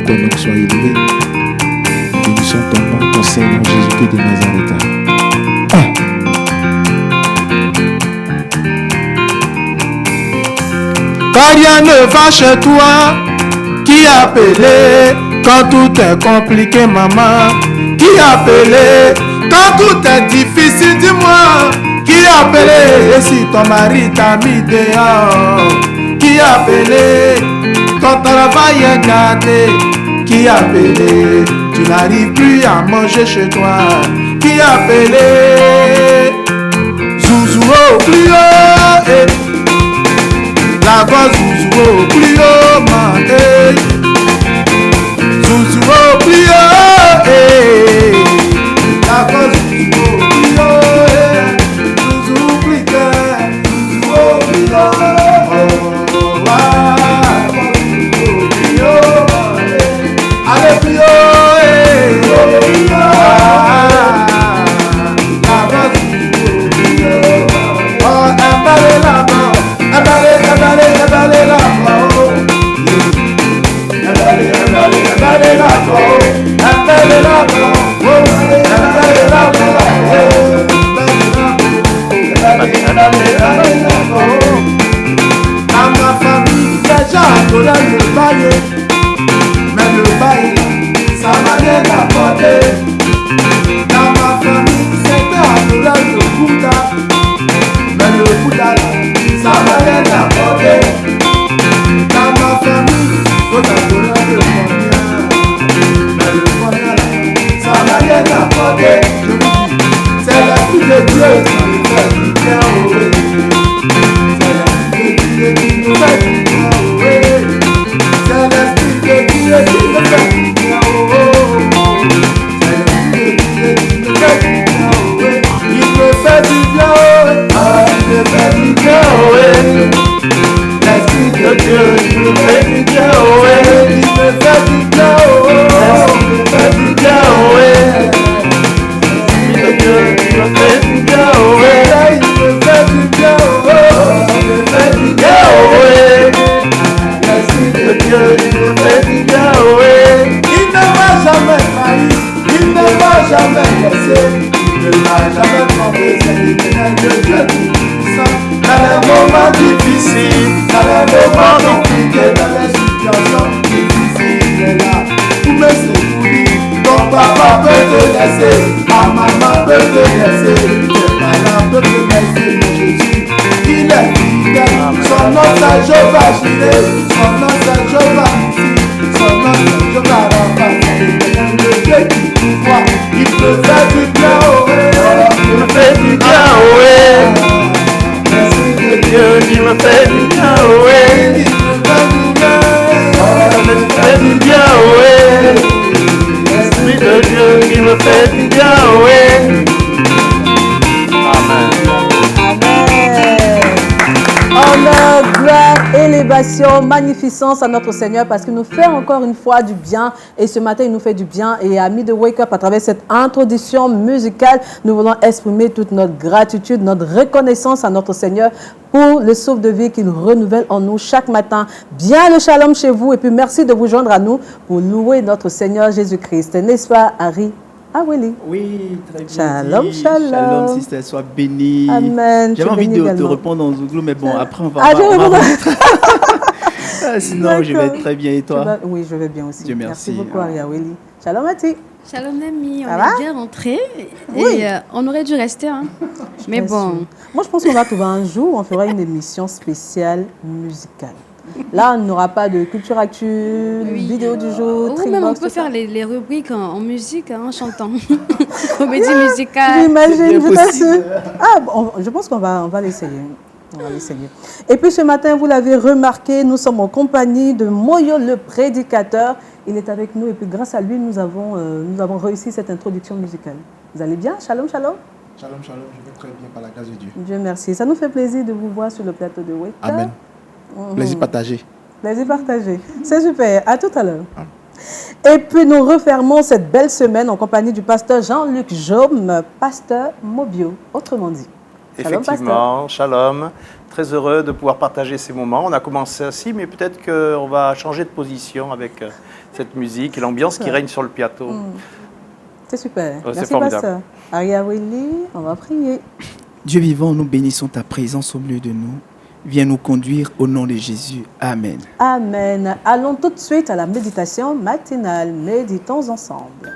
ton nom soit élevé. Bénissons ton nom, ton Seigneur Jésus-Christ de Nazareth. Quand rien ne va chez toi, qui a appelé? Quand tout est compliqué, maman, qui a appelé? Quand tout est difficile, dis-moi, qui a appelé? Et si ton mari t'a mis dehors, qui a appelé? Ton travail est gâté, qui a appelé? Tu n'arrives plus à manger chez toi, qui a appelé? Zouzou au plus haut, la voix zouzou au plus haut, ma zouzou au plus haut, la voix zouzou au plus haut, zouzou plus clair, zouzou au plus haut, allez plus haut, la voix zouzou au plus haut, oh, emballez la main. Dans ma famille, déjà adoré le bail, mais le bail, ça m'a rien apporté. Dans ma famille, c'était adoré le Bouddha, mais le Bouddha, ça m'a rien apporté. Dans ma famille, faut adorer le combien, mais le combien là, ça m'a rien apporté. Je vous dis, c'est l'esprit de Dieu qui nous fait du bien, oui. C'est l'esprit de Dieu qui nous fait du bien, oui. C'est l'esprit de Dieu qui nous fait du bien, oui. C'est l'esprit de Dieu qui nous fait du bien, oui. Il me fait du bien, oui. Ah, il me fait du bien, oui. L'esprit de Dieu, il me fait du bien, oui. Il me fait du bien, oui. Il me fait du bien, oui. L'esprit de Dieu, il me fait du bien, oui. Il me fait du bien, oui. Il me fait du bien, oui. L'esprit de Dieu, il me fait du bien, oui. Il ne m'a jamais trahi, il ne m'a jamais laissé, il ne m'a jamais trompé, c'est l'éternel de Dieu tout-puissant. Dans les moments difficiles, dans les moments compliqués, dans les situations difficiles, il est là pour me secourir. Ton papa peut te laisser, ta maman peut te laisser, tes parents peuvent te laisser, mais Jésus, il est fidèle. Son nom c'est Jéhovah Jireh, son nom c'est Jéhovah Nissi, son nom c'est Jéhovah Rapha, c'est l'éternel de Dieu qui tout voit. Il me fait du bien, il me fait du bien, Dieu qui me fait du bien, oui. Il me fait du bien, oui. L'esprit de Dieu qui me fait du bien, oui. Amen. Honneur, gloire, élévation, magnificence à notre Seigneur parce qu'il nous fait encore une fois du bien et ce matin il nous fait du bien et amis de Wake Up à travers cette introduction musicale nous voulons exprimer toute notre gratitude, notre reconnaissance à notre Seigneur pour le souffle de vie qu'il renouvelle en nous chaque matin. Bien le shalom chez vous et puis merci de vous joindre à nous pour louer notre Seigneur Jésus-Christ. N'est-ce pas Harry? Ah Willy. Oui, très bien. Shalom, dit. shalom. Shalom, sister, sois bénie. Amen. J'avais envie de te répondre en Zouglou, mais bon, après on va. Sinon, je vais être très bien. Et toi? Oui, je vais bien aussi. Dieu merci. Merci beaucoup, Aria Willy. Shalom, Mati. Shalom, Nami. On va est bien rentrés. Oui. Et on aurait dû rester. Hein. Mais bon. Moi, je pense qu'on va trouver un jour où on fera une émission spéciale musicale. Là, on n'aura pas de culture actuelle, vidéo du jour, Ou même on peut faire les rubriques en musique, en chantant. Comédie musicale. J'imagine, je t'assure. Ah, bon, je pense qu'on va l'essayer. On va l'essayer. Et puis ce matin, vous l'avez remarqué, nous sommes en compagnie de Moyo le prédicateur. Il est avec nous et puis grâce à lui, nous avons réussi cette introduction musicale. Vous allez bien? Shalom, shalom. Shalom, shalom, je vais très bien par la grâce de Dieu. Dieu merci. Ça nous fait plaisir de vous voir sur le plateau de Wake Up. Amen. Plaisir partagé. Plaisir partagé. C'est super. À tout à l'heure. Et puis nous refermons cette belle semaine en compagnie du pasteur Jean-Luc Jaume, pasteur Mobio, autrement dit. Effectivement, shalom. Très heureux de pouvoir partager ces moments. On a commencé ainsi, mais peut-être qu'on va changer de position avec cette musique et l'ambiance qui règne sur le plateau. C'est super. C'est Merci, formidable. pasteur. Aria Willy, on va prier. Dieu vivant, nous bénissons ta présence au milieu de nous. Viens nous conduire au nom de Jésus. Amen. Amen. Allons tout de suite à la méditation matinale. Méditons ensemble.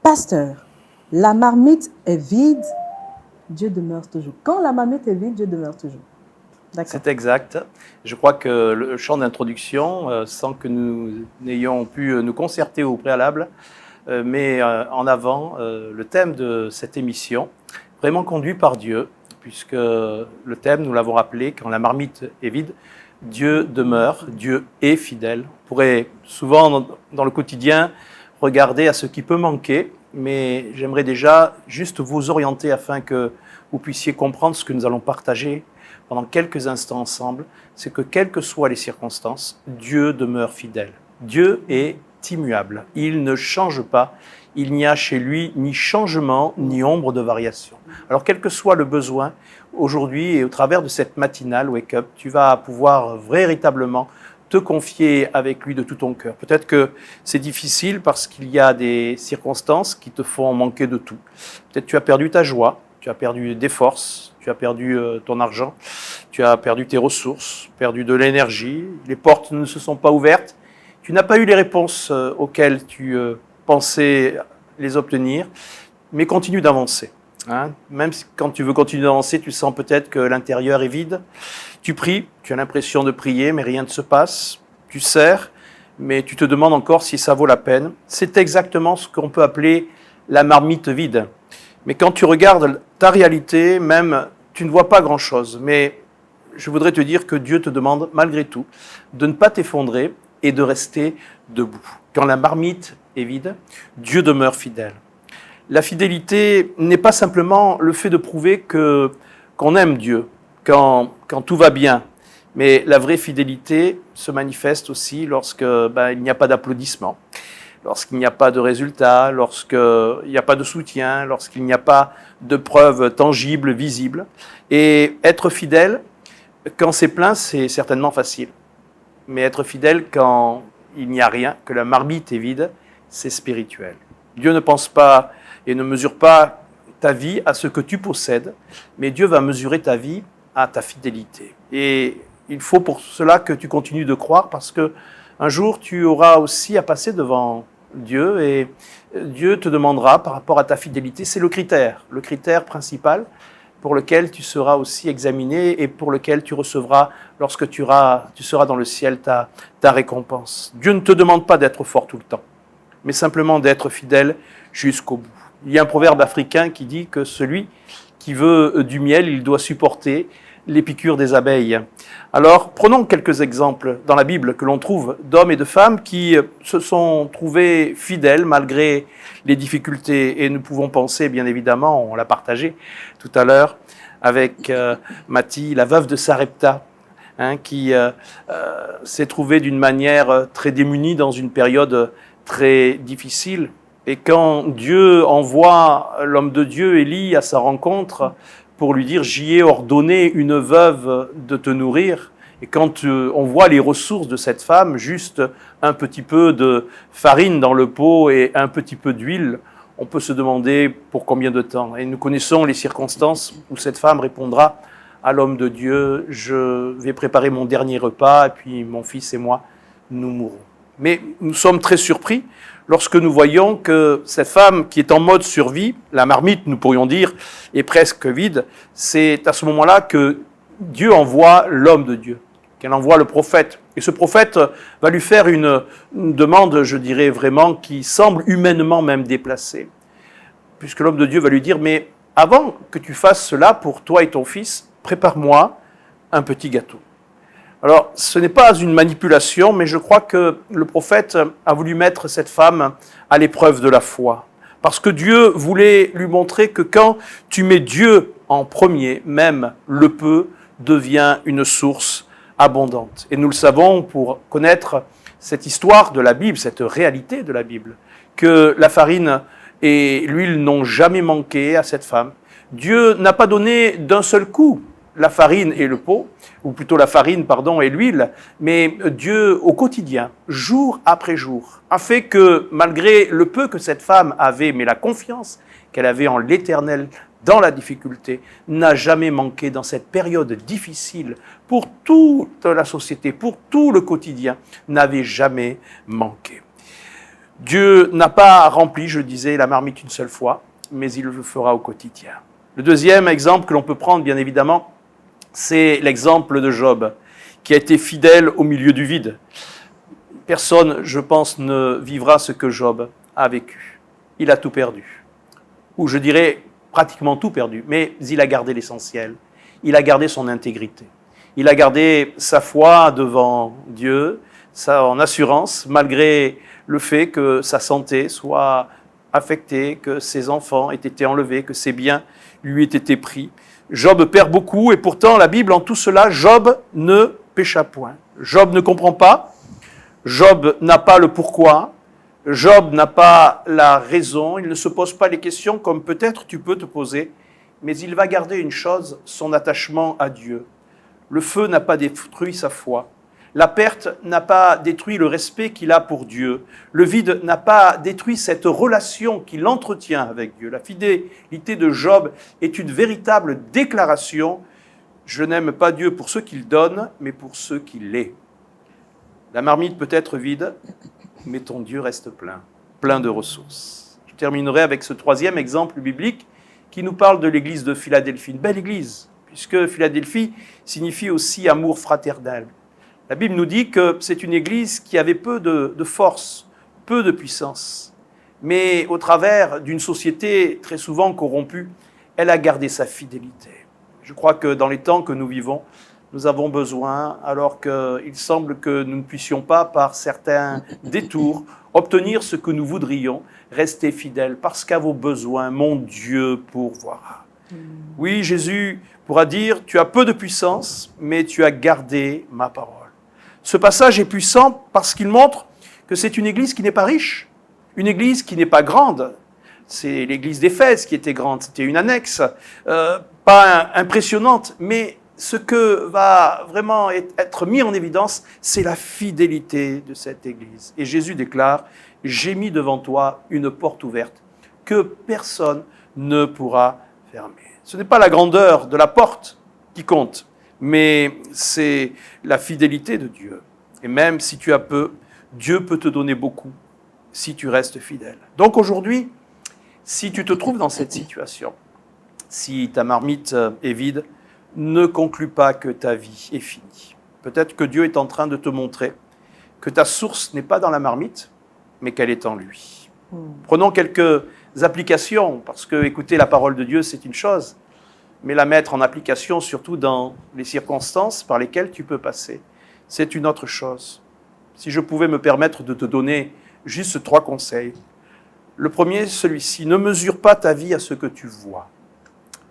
Pasteur, la marmite est vide, Dieu demeure toujours. Quand la marmite est vide, Dieu demeure toujours. D'accord. C'est exact. Je crois que le chant d'introduction, sans que nous n'ayons pu nous concerter au préalable, met en avant le thème de cette émission, vraiment conduit par Dieu, puisque le thème, nous l'avons rappelé, quand la marmite est vide, Dieu demeure, Dieu est fidèle. On pourrait souvent, dans le quotidien, regarder à ce qui peut manquer, mais j'aimerais déjà juste vous orienter afin que vous puissiez comprendre ce que nous allons partager pendant quelques instants ensemble, c'est que quelles que soient les circonstances, Dieu demeure fidèle. Dieu est immuable, il ne change pas, il n'y a chez lui ni changement, ni ombre de variation. Alors quel que soit le besoin, aujourd'hui et au travers de cette matinale Wake Up, tu vas pouvoir véritablement te confier avec lui de tout ton cœur. Peut-être que c'est difficile parce qu'il y a des circonstances qui te font manquer de tout. Peut-être tu as perdu ta joie, tu as perdu des forces, tu as perdu ton argent, tu as perdu tes ressources, perdu de l'énergie, les portes ne se sont pas ouvertes, tu n'as pas eu les réponses auxquelles tu pensais les obtenir, mais continue d'avancer. Hein. Même quand tu veux continuer d'avancer, tu sens peut-être que l'intérieur est vide. Tu pries, tu as l'impression de prier, mais rien ne se passe. Tu sers, mais tu te demandes encore si ça vaut la peine. C'est exactement ce qu'on peut appeler la marmite vide. Mais quand tu regardes ta réalité, même, tu ne vois pas grand-chose. Mais je voudrais te dire que Dieu te demande, malgré tout, de ne pas t'effondrer et de rester debout. Quand la marmite est vide, Dieu demeure fidèle. La fidélité n'est pas simplement le fait de prouver qu'on aime Dieu, quand tout va bien. Mais la vraie fidélité se manifeste aussi lorsque il n'y a pas d'applaudissements, lorsqu'il n'y a pas de résultats, lorsqu'il n'y a pas de soutien, lorsqu'il n'y a pas de preuves tangibles, visibles. Et être fidèle, quand c'est plein, c'est certainement facile. Mais être fidèle quand il n'y a rien, que la marmite est vide, c'est spirituel. Dieu ne pense pas et ne mesure pas ta vie à ce que tu possèdes, mais Dieu va mesurer ta vie à ta fidélité. Et il faut pour cela que tu continues de croire, parce que un jour tu auras aussi à passer devant Dieu, et Dieu te demandera par rapport à ta fidélité. C'est le critère principal pour lequel tu seras aussi examiné et pour lequel tu recevras, lorsque tu seras dans le ciel, ta récompense. Dieu ne te demande pas d'être fort tout le temps, mais simplement d'être fidèle jusqu'au bout. Il y a un proverbe africain qui dit que celui qui veut du miel, il doit supporter les piqûres des abeilles. Alors, prenons quelques exemples dans la Bible que l'on trouve d'hommes et de femmes qui se sont trouvés fidèles malgré les difficultés. Et nous pouvons penser, bien évidemment, on l'a partagé tout à l'heure avec Mathie, la veuve de Sarepta, qui s'est trouvée d'une manière très démunie dans une période très difficile. Et quand Dieu envoie l'homme de Dieu, Élie, à sa rencontre pour lui dire « J'y ai ordonné une veuve de te nourrir », et quand on voit les ressources de cette femme, juste un petit peu de farine dans le pot et un petit peu d'huile, on peut se demander pour combien de temps. Et nous connaissons les circonstances où cette femme répondra à l'homme de Dieu « Je vais préparer mon dernier repas, et puis mon fils et moi, nous mourrons ». Mais nous sommes très surpris lorsque nous voyons que cette femme qui est en mode survie, la marmite, nous pourrions dire, est presque vide, c'est à ce moment-là que Dieu envoie l'homme de Dieu, qu'elle envoie le prophète. Et ce prophète va lui faire une demande, je dirais vraiment, qui semble humainement même déplacée. Puisque l'homme de Dieu va lui dire, mais avant que tu fasses cela pour toi et ton fils, prépare-moi un petit gâteau. Alors, ce n'est pas une manipulation, mais je crois que le prophète a voulu mettre cette femme à l'épreuve de la foi. Parce que Dieu voulait lui montrer que quand tu mets Dieu en premier, même le peu devient une source abondante. Et nous le savons, pour connaître cette histoire de la Bible, cette réalité de la Bible, que la farine et l'huile n'ont jamais manqué à cette femme. Dieu n'a pas donné d'un seul coup la farine et le pot, ou plutôt la farine, pardon, et l'huile, mais Dieu, au quotidien, jour après jour, a fait que, malgré le peu que cette femme avait, mais la confiance qu'elle avait en l'Éternel dans la difficulté, n'a jamais manqué dans cette période difficile pour toute la société, pour tout le quotidien, n'avait jamais manqué. Dieu n'a pas rempli, je disais, la marmite une seule fois, mais il le fera au quotidien. Le deuxième exemple que l'on peut prendre, bien évidemment, c'est l'exemple de Job, qui a été fidèle au milieu du vide. Personne, je pense, ne vivra ce que Job a vécu. Il a tout perdu. Ou je dirais pratiquement tout perdu, mais il a gardé l'essentiel. Il a gardé son intégrité. Il a gardé sa foi devant Dieu, son assurance, malgré le fait que sa santé soit affectée, que ses enfants aient été enlevés, que ses biens lui aient été pris. Job perd beaucoup et pourtant la Bible, en tout cela, Job ne pécha point. Job ne comprend pas, Job n'a pas le pourquoi, Job n'a pas la raison, il ne se pose pas les questions comme peut-être tu peux te poser, mais il va garder une chose, son attachement à Dieu. Le feu n'a pas détruit sa foi. La perte n'a pas détruit le respect qu'il a pour Dieu. Le vide n'a pas détruit cette relation qu'il entretient avec Dieu. La fidélité de Job est une véritable déclaration. Je n'aime pas Dieu pour ce qu'il donne, mais pour ce qu'il est. La marmite peut être vide, mais ton Dieu reste plein, plein de ressources. Je terminerai avec ce troisième exemple biblique qui nous parle de l'église de Philadelphie. Une belle église, puisque Philadelphie signifie aussi amour fraternel. La Bible nous dit que c'est une église qui avait peu de force, peu de puissance. Mais au travers d'une société très souvent corrompue, elle a gardé sa fidélité. Je crois que dans les temps que nous vivons, nous avons besoin, alors qu'il semble que nous ne puissions pas, par certains détours, obtenir ce que nous voudrions, rester fidèles, parce qu'à vos besoins, mon Dieu pourvoira. Oui, Jésus pourra dire, tu as peu de puissance, mais tu as gardé ma parole. Ce passage est puissant parce qu'il montre que c'est une église qui n'est pas riche, une église qui n'est pas grande. C'est l'église d'Éphèse qui était grande, c'était une annexe, pas impressionnante, mais ce que va vraiment être mis en évidence, c'est la fidélité de cette église. Et Jésus déclare, « J'ai mis devant toi une porte ouverte que personne ne pourra fermer. » Ce n'est pas la grandeur de la porte qui compte, mais c'est la fidélité de Dieu. Et même si tu as peu, Dieu peut te donner beaucoup si tu restes fidèle. Donc aujourd'hui, si tu te trouves dans cette situation, si ta marmite est vide, ne conclus pas que ta vie est finie. Peut-être que Dieu est en train de te montrer que ta source n'est pas dans la marmite, mais qu'elle est en lui. Prenons quelques applications, parce que écouter la parole de Dieu, c'est une chose, mais la mettre en application, surtout dans les circonstances par lesquelles tu peux passer, c'est une autre chose. Si je pouvais me permettre de te donner juste 3 conseils. Le premier, celui-ci, ne mesure pas ta vie à ce que tu vois,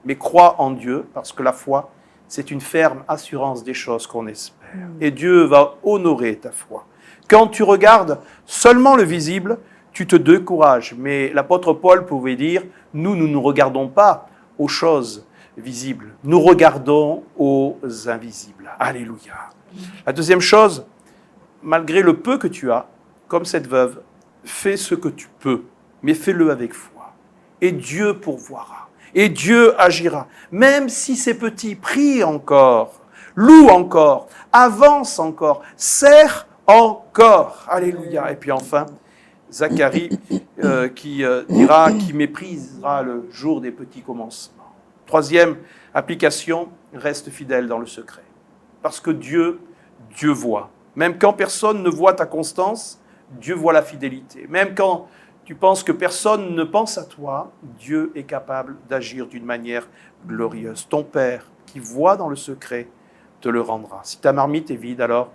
mais crois en Dieu, parce que la foi, c'est une ferme assurance des choses qu'on espère. Et Dieu va honorer ta foi. Quand tu regardes seulement le visible, tu te décourages. Mais l'apôtre Paul pouvait dire, nous ne regardons pas aux choses visibles, nous regardons aux invisibles. Alléluia. La deuxième chose, malgré le peu que tu as, comme cette veuve, fais ce que tu peux, mais fais-le avec foi. Et Dieu pourvoira. Et Dieu agira. Même si c'est petit, prie encore, loue encore, avance encore, sers encore. Alléluia. Et puis enfin, Zacharie qui dira, qui méprisera le jour des petits commencements. Troisième application, reste fidèle dans le secret. Parce que Dieu voit. Même quand personne ne voit ta constance, Dieu voit la fidélité. Même quand tu penses que personne ne pense à toi, Dieu est capable d'agir d'une manière glorieuse. Ton Père, qui voit dans le secret, te le rendra. Si ta marmite est vide, alors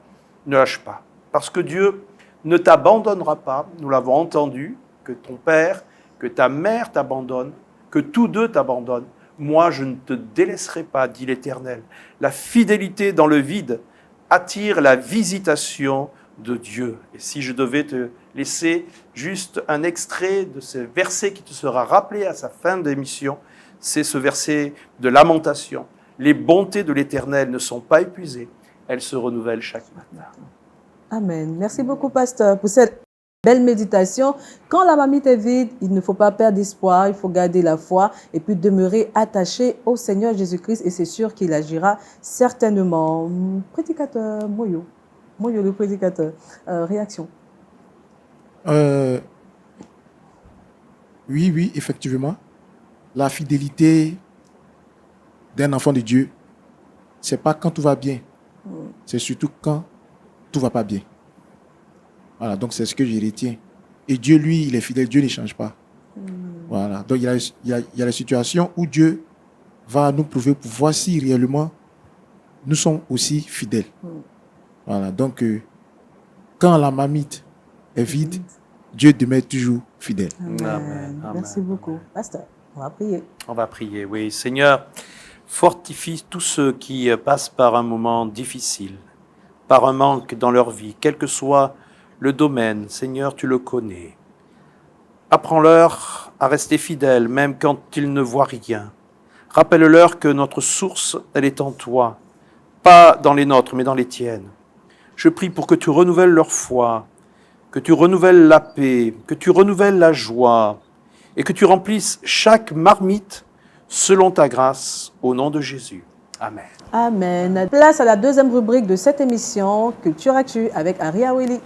ne lâche pas. Parce que Dieu ne t'abandonnera pas. Nous l'avons entendu, que ton Père, que ta mère t'abandonne, que tous deux t'abandonnent. Moi, je ne te délaisserai pas, dit l'Éternel. La fidélité dans le vide attire la visitation de Dieu. Et si je devais te laisser juste un extrait de ce verset qui te sera rappelé à sa fin d'émission, c'est ce verset de Lamentation. Les bontés de l'Éternel ne sont pas épuisées, elles se renouvellent chaque matin. Amen. Merci beaucoup, pasteur, pour cette belle méditation. Quand la marmite est vide, il ne faut pas perdre espoir, il faut garder la foi et puis demeurer attaché au Seigneur Jésus-Christ et c'est sûr qu'il agira certainement. Prédicateur Moyo, Moyo le prédicateur, réaction. Oui, effectivement. La fidélité d'un enfant de Dieu, c'est pas quand tout va bien, c'est surtout quand tout va pas bien. Voilà, donc c'est ce que je retiens. Et Dieu, lui, il est fidèle, Dieu ne change pas. Voilà, donc il y a la situation où Dieu va nous prouver pour voir si réellement nous sommes aussi fidèles. Voilà, donc quand la marmite est vide, Dieu demeure toujours fidèle. Amen. Merci beaucoup. Pasteur, on va prier. On va prier, oui. Seigneur, fortifie tous ceux qui passent par un moment difficile, par un manque dans leur vie, quel que soit le domaine. Seigneur, tu le connais. Apprends-leur à rester fidèles, même quand ils ne voient rien. Rappelle-leur que notre source, elle est en toi, pas dans les nôtres, mais dans les tiennes. Je prie pour que tu renouvelles leur foi, que tu renouvelles la paix, que tu renouvelles la joie, et que tu remplisses chaque marmite selon ta grâce, au nom de Jésus. Amen. Amen. Place à la deuxième rubrique de cette émission, Culture Actu, avec Aria Willy.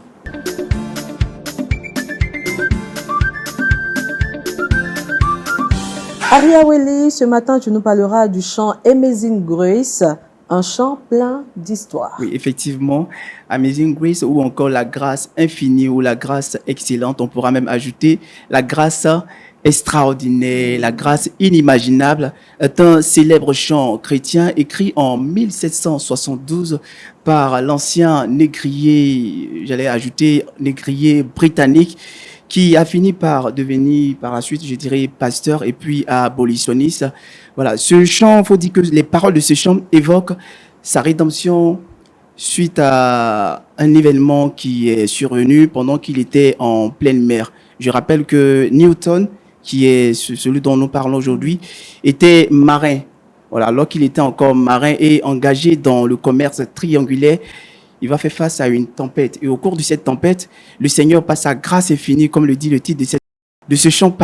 Aria Willy, ce matin, tu nous parleras du chant Amazing Grace, un chant plein d'histoire. Oui, effectivement, Amazing Grace ou encore la grâce infinie ou la grâce excellente, on pourra même ajouter la grâce extraordinaire, la grâce inimaginable, est un célèbre chant chrétien écrit en 1772 par l'ancien négrier, j'allais ajouter négrier britannique, qui a fini par devenir par la suite, je dirais, pasteur et puis abolitionniste. Voilà, ce chant, il faut dire que les paroles de ce chant évoquent sa rédemption suite à un événement qui est survenu pendant qu'il était en pleine mer. Je rappelle que Newton, qui est celui dont nous parlons aujourd'hui, était marin. Voilà, alors qu'il était encore marin et engagé dans le commerce triangulaire, il va faire face à une tempête. Et au cours de cette tempête, le Seigneur, par sa grâce infinie, comme le dit le titre de ce chant,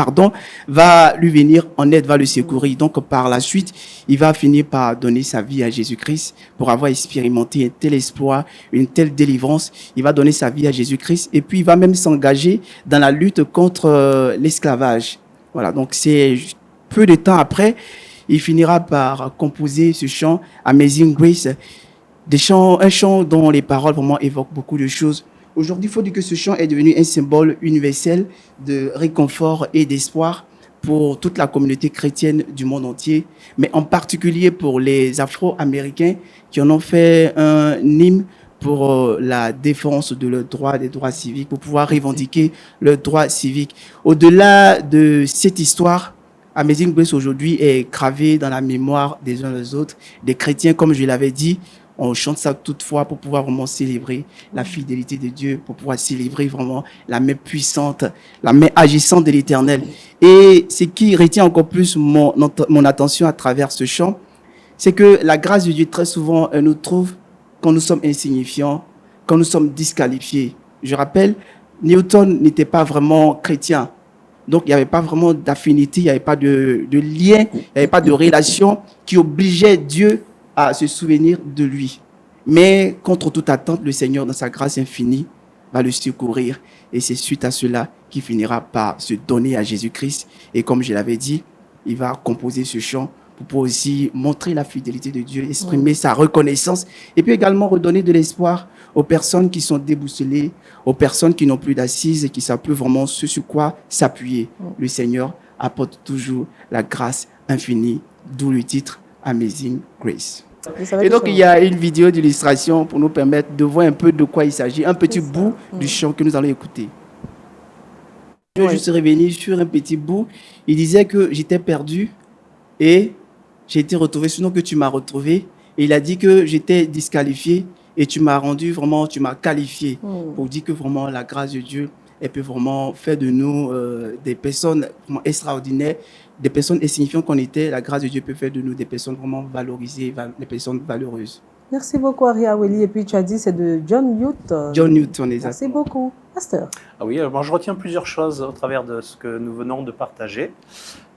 va lui venir en aide, va le secourir. Donc, par la suite, il va finir par donner sa vie à Jésus-Christ pour avoir expérimenté un tel espoir, une telle délivrance. Il va donner sa vie à Jésus-Christ et puis il va même s'engager dans la lutte contre l'esclavage. Voilà, donc c'est peu de temps après, il finira par composer ce chant Amazing Grace, un chant dont les paroles vraiment évoquent beaucoup de choses. Aujourd'hui, il faut dire que ce chant est devenu un symbole universel de réconfort et d'espoir pour toute la communauté chrétienne du monde entier, mais en particulier pour les Afro-Américains qui en ont fait un hymne pour la défense de leurs droits, des droits civiques, pour pouvoir revendiquer leurs droits civiques. Au-delà de cette histoire, Amazing Grace aujourd'hui est gravé dans la mémoire des uns des autres, des chrétiens, comme je l'avais dit. On chante ça toutefois pour pouvoir vraiment célébrer la fidélité de Dieu, pour pouvoir célébrer vraiment la main puissante, la main agissante de l'Éternel. Et ce qui retient encore plus mon attention à travers ce chant, c'est que la grâce de Dieu, très souvent, elle nous trouve quand nous sommes insignifiants, quand nous sommes disqualifiés. Je rappelle, Newton n'était pas vraiment chrétien. Donc, il n'y avait pas vraiment d'affinité, il n'y avait pas de lien, il n'y avait pas de relation qui obligeait Dieu à se souvenir de lui. Mais contre toute attente, le Seigneur, dans sa grâce infinie, va le secourir. Et c'est suite à cela qu'il finira par se donner à Jésus-Christ. Et comme je l'avais dit, il va composer ce chant pour aussi montrer la fidélité de Dieu, exprimer sa reconnaissance et puis également redonner de l'espoir aux personnes qui sont déboussolées, aux personnes qui n'ont plus d'assises et qui ne savent plus vraiment ce sur quoi s'appuyer. Le Seigneur apporte toujours la grâce infinie, d'où le titre Amazing Grace. Et donc, il y a une vidéo d'illustration pour nous permettre de voir un peu de quoi il s'agit, un petit bout du chant que nous allons écouter. Je vais juste revenir sur un petit bout. Il disait que j'étais perdu et j'ai été retrouvé, sinon que tu m'as retrouvé. Et il a dit que j'étais disqualifié Et tu m'as rendu vraiment, tu m'as qualifié pour dire que vraiment la grâce de Dieu, elle peut vraiment faire de nous des personnes vraiment extraordinaires, des personnes insignifiantes qu'on était. La grâce de Dieu peut faire de nous des personnes vraiment valorisées, des personnes valeureuses. Merci beaucoup, Aria Willy. Et puis, tu as dit, c'est de John Newton. John Newton, exactement. Merci beaucoup. Pasteur. Ah oui, moi je retiens plusieurs choses au travers de ce que nous venons de partager.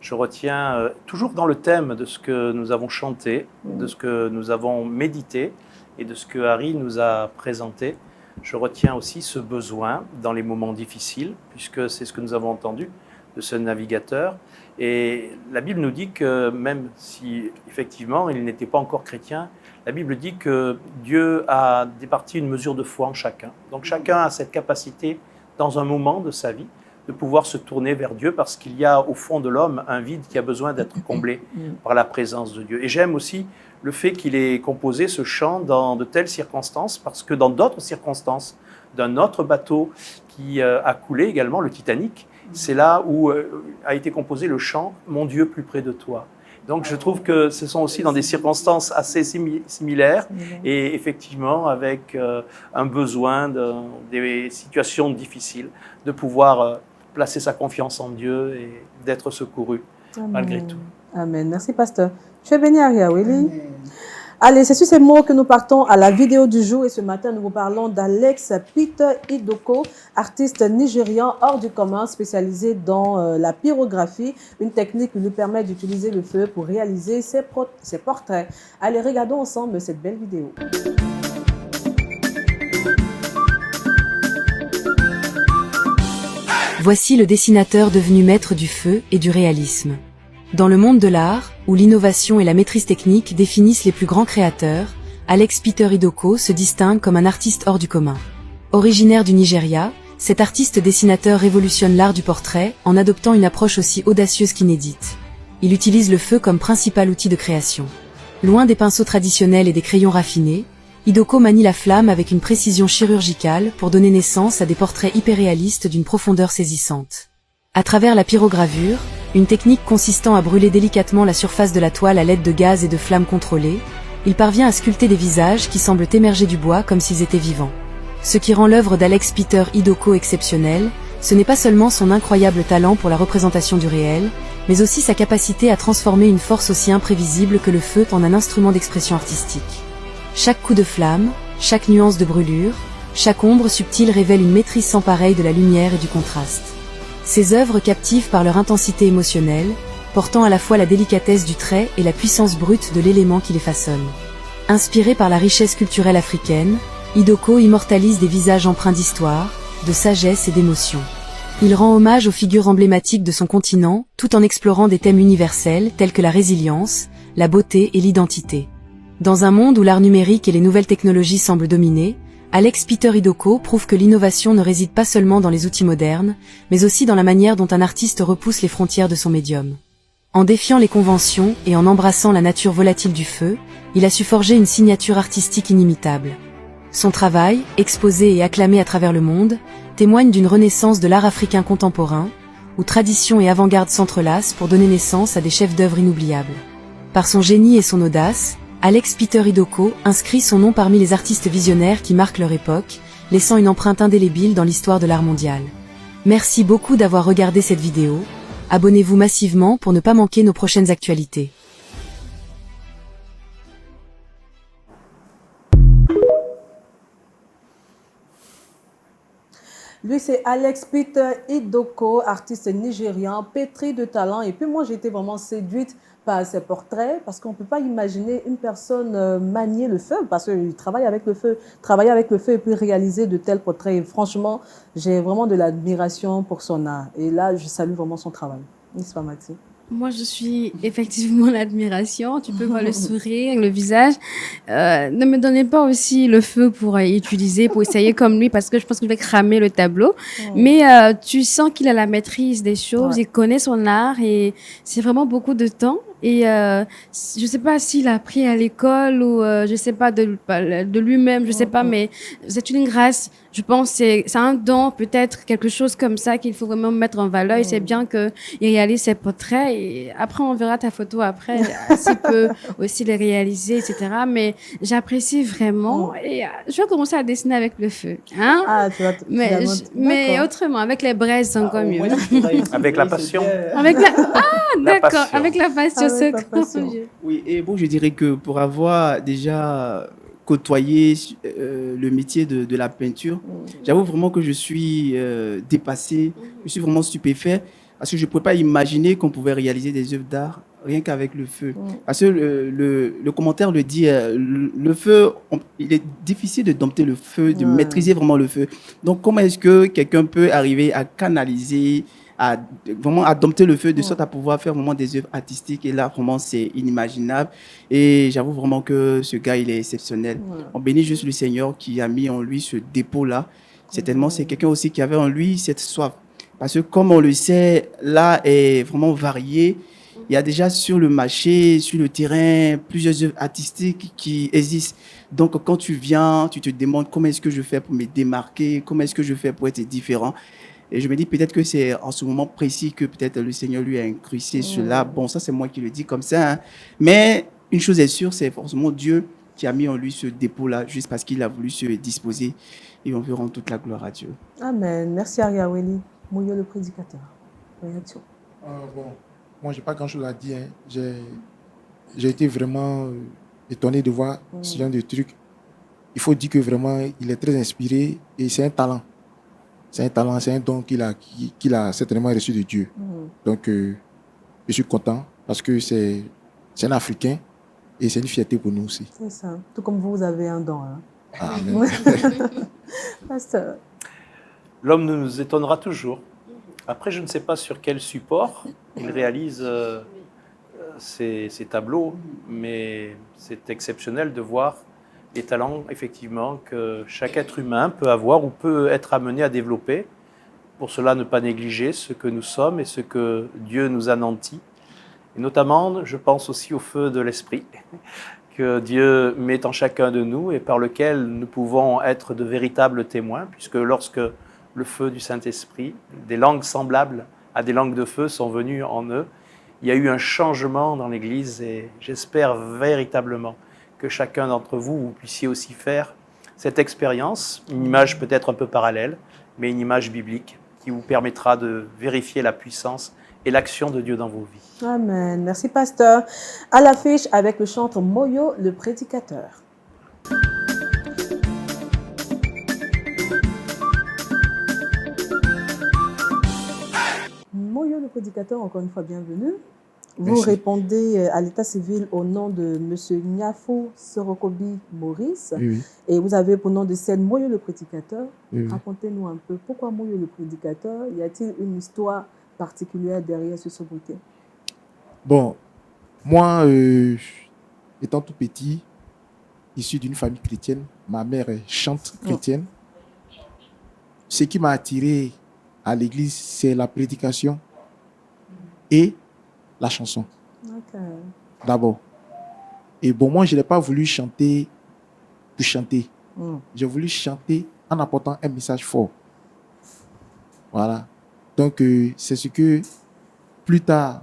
Je retiens toujours dans le thème de ce que nous avons chanté, de ce que nous avons médité et de ce que Harry nous a présenté. Je retiens aussi ce besoin dans les moments difficiles, puisque c'est ce que nous avons entendu de ce navigateur. Et la Bible nous dit que même si effectivement il n'était pas encore chrétien, la Bible dit que Dieu a départi une mesure de foi en chacun. Donc chacun a cette capacité dans un moment de sa vie de pouvoir se tourner vers Dieu parce qu'il y a au fond de l'homme un vide qui a besoin d'être comblé par la présence de Dieu. Et j'aime aussi le fait qu'il ait composé ce chant dans de telles circonstances parce que dans d'autres circonstances, d'un autre bateau qui a coulé également, le Titanic, c'est là où a été composé le chant « Mon Dieu, plus près de toi ». Donc je trouve que ce sont aussi dans des circonstances assez similaires et effectivement avec un besoin des situations difficiles de pouvoir placer sa confiance en Dieu et d'être secouru malgré tout. Amen. Merci, pasteur. Tu es béni, Aria Willy. Allez, c'est sur ces mots que nous partons à la vidéo du jour et ce matin, nous vous parlons d'Alex Peter Idoko, artiste nigérian hors du commun spécialisé dans la pyrographie, une technique qui lui permet d'utiliser le feu pour réaliser ses portraits. Allez, regardons ensemble cette belle vidéo. Voici le dessinateur devenu maître du feu et du réalisme. Dans le monde de l'art, où l'innovation et la maîtrise technique définissent les plus grands créateurs, Alex Peter Idoko se distingue comme un artiste hors du commun. Originaire du Nigeria, cet artiste dessinateur révolutionne l'art du portrait en adoptant une approche aussi audacieuse qu'inédite. Il utilise le feu comme principal outil de création. Loin des pinceaux traditionnels et des crayons raffinés, Idoko manie la flamme avec une précision chirurgicale pour donner naissance à des portraits hyperréalistes d'une profondeur saisissante. À travers la pyrogravure, une technique consistant à brûler délicatement la surface de la toile à l'aide de gaz et de flammes contrôlées, il parvient à sculpter des visages qui semblent émerger du bois comme s'ils étaient vivants. Ce qui rend l'œuvre d'Alex Peter Idoko exceptionnelle, ce n'est pas seulement son incroyable talent pour la représentation du réel, mais aussi sa capacité à transformer une force aussi imprévisible que le feu en un instrument d'expression artistique. Chaque coup de flamme, chaque nuance de brûlure, chaque ombre subtile révèle une maîtrise sans pareille de la lumière et du contraste. Ces œuvres captivent par leur intensité émotionnelle, portant à la fois la délicatesse du trait et la puissance brute de l'élément qui les façonne. Inspiré par la richesse culturelle africaine, Idoko immortalise des visages empreints d'histoire, de sagesse et d'émotion. Il rend hommage aux figures emblématiques de son continent, tout en explorant des thèmes universels tels que la résilience, la beauté et l'identité. Dans un monde où l'art numérique et les nouvelles technologies semblent dominer, Alex Peter Idoko prouve que l'innovation ne réside pas seulement dans les outils modernes, mais aussi dans la manière dont un artiste repousse les frontières de son médium. En défiant les conventions et en embrassant la nature volatile du feu, il a su forger une signature artistique inimitable. Son travail, exposé et acclamé à travers le monde, témoigne d'une renaissance de l'art africain contemporain, où tradition et avant-garde s'entrelacent pour donner naissance à des chefs-d'œuvre inoubliables. Par son génie et son audace, Alex Peter Idoko inscrit son nom parmi les artistes visionnaires qui marquent leur époque, laissant une empreinte indélébile dans l'histoire de l'art mondial. Merci beaucoup d'avoir regardé cette vidéo. Abonnez-vous massivement pour ne pas manquer nos prochaines actualités. Lui, c'est Alex Peter Idoko, artiste nigérian, pétri de talent. Et puis moi, j'ai été vraiment séduite par ses portraits parce qu'on ne peut pas imaginer une personne manier le feu parce qu'il travaille avec le feu. Travailler avec le feu et puis réaliser de tels portraits. Et franchement, j'ai vraiment de l'admiration pour son art. Et là, je salue vraiment son travail. N'est-ce pas, Maxime? Moi, je suis effectivement l'admiration. Tu peux voir le sourire, le visage. Ne me donnez pas aussi le feu pour utiliser, pour essayer comme lui, parce que je pense que je vais cramer le tableau. Mais tu sens qu'il a la maîtrise des choses, il connaît son art et c'est vraiment beaucoup de temps. Et je sais pas s'il a appris à l'école ou je sais pas de lui-même, je sais pas, mais c'est une grâce je pense que c'est un don, peut-être quelque chose comme ça qu'il faut vraiment mettre en valeur. Et c'est bien qu'il réalise ses portraits. Et après, on verra ta photo après, s'il peut aussi les réaliser, etc. Mais j'apprécie vraiment. Et je vais commencer à dessiner avec le feu. Hein? Ah, tu vas Mais D'accord. autrement, avec les braises, c'est encore mieux. Avec la passion. Avec la... Ah, La d'accord. passion. Avec la passion, Avec c'est la encore passion. mieux. Oui, et bon, je dirais que pour avoir déjà côtoyé le métier de la peinture, j'avoue vraiment que je suis dépassé, je suis vraiment stupéfait, parce que je ne pouvais pas imaginer qu'on pouvait réaliser des œuvres d'art rien qu'avec le feu. Parce que le commentaire le dit, le feu, il est difficile de dompter le feu, de maîtriser vraiment le feu. Donc, comment est-ce que quelqu'un peut arriver à canaliser, à vraiment à dompter le feu de sorte à pouvoir faire vraiment des œuvres artistiques? Et là, vraiment, c'est inimaginable. Et j'avoue vraiment que ce gars, il est exceptionnel. On bénit juste le Seigneur qui a mis en lui ce dépôt-là. Certainement, c'est quelqu'un aussi qui avait en lui cette soif. Parce que comme on le sait, l'art est vraiment varié. Il y a déjà sur le marché, sur le terrain, plusieurs œuvres artistiques qui existent. Donc, quand tu viens, tu te demandes comment est-ce que je fais pour me démarquer, comment est-ce que je fais pour être différent. Et je me dis peut-être que c'est en ce moment précis que peut-être le Seigneur lui a incrusté cela. Bon, ça c'est moi qui le dis comme ça, hein. Mais une chose est sûre, c'est forcément Dieu qui a mis en lui ce dépôt-là, juste parce qu'il a voulu se disposer. Et on veut rendre toute la gloire à Dieu. Amen. Merci Ariaweli. Mouyo le prédicateur. Réaction. Bon, moi, j'ai pas grand-chose à dire, hein. J'ai été vraiment étonné de voir ce genre de truc. Il faut dire que vraiment, il est très inspiré et c'est un talent. C'est un talent, c'est un don qu'il a certainement reçu de Dieu. Donc, je suis content parce que c'est un Africain et c'est une fierté pour nous aussi. C'est ça. Tout comme vous avez un don. Hein. Amen. Pasteur. L'homme nous étonnera toujours. Après, je ne sais pas sur quel support il réalise ces tableaux, mais c'est exceptionnel de voir les talents, effectivement, que chaque être humain peut avoir ou peut être amené à développer. Pour cela, ne pas négliger ce que nous sommes et ce que Dieu nous a nanti. Et notamment, je pense aussi au feu de l'esprit que Dieu met en chacun de nous et par lequel nous pouvons être de véritables témoins, puisque lorsque le feu du Saint-Esprit, des langues semblables à des langues de feu sont venues en eux, il y a eu un changement dans l'Église et j'espère véritablement que chacun d'entre vous, vous puissiez aussi faire cette expérience, une image peut-être un peu parallèle, mais une image biblique qui vous permettra de vérifier la puissance et l'action de Dieu dans vos vies. Amen. Merci, pasteur. À l'affiche avec le chanteur Moyo, le prédicateur. Moyo, le prédicateur, encore une fois, bienvenue. Vous Merci. répondez à l'état civil au nom de M. Nyafo Sorokobi Maurice. Oui, oui. Et vous avez pour nom de scène Moyo, le prédicateur. Oui, oui. Racontez-nous un peu, pourquoi Moyo, le prédicateur? Y a-t-il une histoire particulière derrière ce sobriquet? Bon, moi, étant tout petit, issu d'une famille chrétienne, ma mère est chante chrétienne. Ce qui m'a attiré à l'église, c'est la prédication et la chanson, Ok. d'abord. Et bon, moi, je n'ai pas voulu chanter pour chanter. J'ai voulu chanter en apportant un message fort. Voilà. Donc, c'est ce que, plus tard,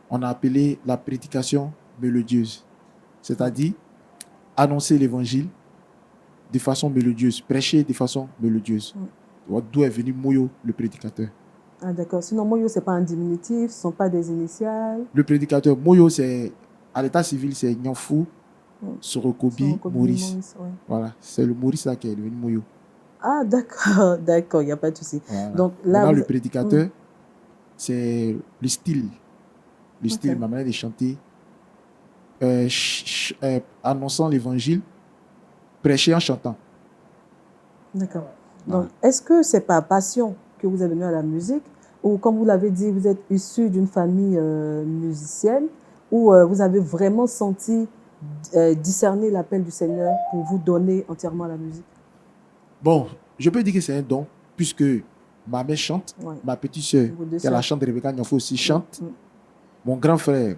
on a appelé la prédication mélodieuse. C'est-à-dire, annoncer l'évangile de façon mélodieuse, prêcher de façon mélodieuse. D'où est venu Moyo, le prédicateur. Ah, d'accord. Sinon, Moyo, ce n'est pas un diminutif, ce ne sont pas des initiales. Le prédicateur Moyo, c'est, à l'état civil, c'est Nyafo Sorokobi Sorokobi Maurice. ouais. Voilà, c'est le Maurice là qui est devenu Moyo. Ah, d'accord, d'accord, il n'y a pas de souci. Voilà. Donc là, Maintenant, vous- le prédicateur, c'est le style. Le style, ma manière de chanter. Annonçant l'évangile, prêcher en chantant. D'accord. Donc, est-ce que c'est par passion que vous êtes venu à la musique ou, comme vous l'avez dit, vous êtes issu d'une famille musicienne ou vous avez vraiment senti discerner l'appel du Seigneur pour vous donner entièrement à la musique? Bon, je peux dire que c'est un don, puisque ma mère chante, Ouais. ma petite soeur, Vos deux qui est la sœurs. chante Rebecca Nyafo aussi, chante. Mm. Mon grand frère,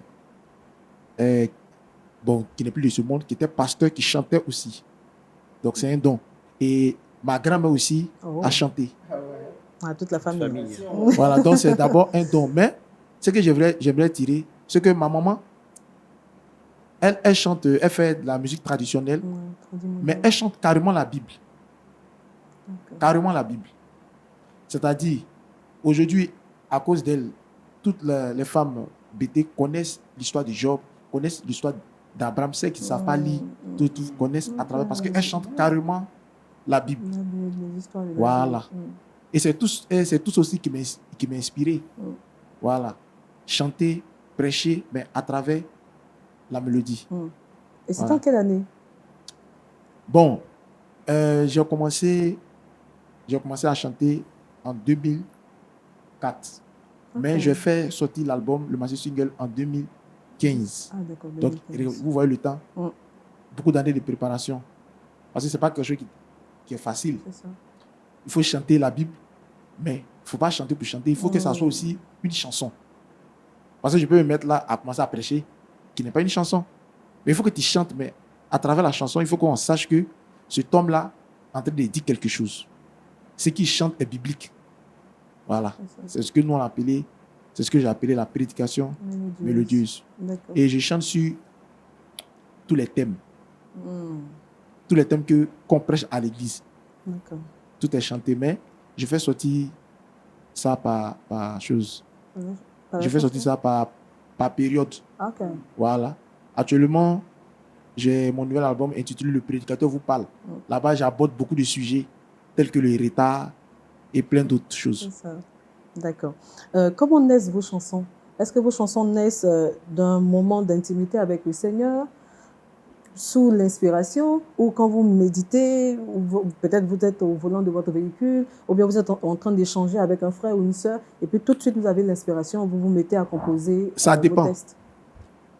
bon, qui n'est plus de ce monde, qui était pasteur, qui chantait aussi. Donc c'est un don. Et Ma grand-mère aussi Oh. a chanté. À toute la famille. Famille. Voilà, donc c'est d'abord un don. Mais ce que j'aimerais tirer, c'est que ma maman, elle chante, elle fait de la musique traditionnelle, mais elle chante carrément la Bible. Carrément la Bible. C'est-à-dire, aujourd'hui, à cause d'elle, toutes les femmes BT connaissent l'histoire de Job, connaissent l'histoire d'Abraham, ceux qui ne savent pas lire, tout connaissent à travers, parce qu'elle chante carrément la Bible. Voilà. Et c'est tout aussi qui m'a inspiré. Voilà. Chanter, prêcher, mais à travers la mélodie. Et c'est Voilà. en quelle année? Bon, j'ai commencé à chanter en 2004. Mais j'ai fait sortir l'album, le master single, en 2015. Ah, d'accord. Donc, 2015. vous voyez le temps. Beaucoup d'années de préparation. Parce que ce n'est pas quelque chose qui est facile. C'est ça. Il faut chanter la Bible, mais il ne faut pas chanter pour chanter. Il faut que ça soit aussi une chanson. Parce que je peux me mettre là à commencer à prêcher, qui n'est pas une chanson. Mais il faut que tu chantes, mais à travers la chanson, il faut qu'on sache que cet homme-là est en train de dire quelque chose. Ce qu'il chante est biblique. Voilà. C'est ce que nous on appelé, c'est ce que j'ai appelé la prédication mélodieuse. D'accord. Et je chante sur tous les thèmes. Tous les thèmes qu'on prêche à l'église. D'accord. Tout est chanté, mais je fais sortir ça par chose. Je fais sortir ça par période. Ok. Voilà. Actuellement, j'ai mon nouvel album intitulé Le Prédicateur vous parle. Là-bas, j'aborde beaucoup de sujets tels que le retard et plein d'autres choses. C'est ça. D'accord. Comment naissent vos chansons? Est-ce que vos chansons naissent d'un moment d'intimité avec le Seigneur, sous l'inspiration, ou quand vous méditez, ou peut-être vous êtes au volant de votre véhicule, ou bien vous êtes en train d'échanger avec un frère ou une sœur, et puis tout de suite vous avez l'inspiration, vous vous mettez à composer Ça dépend. vos textes?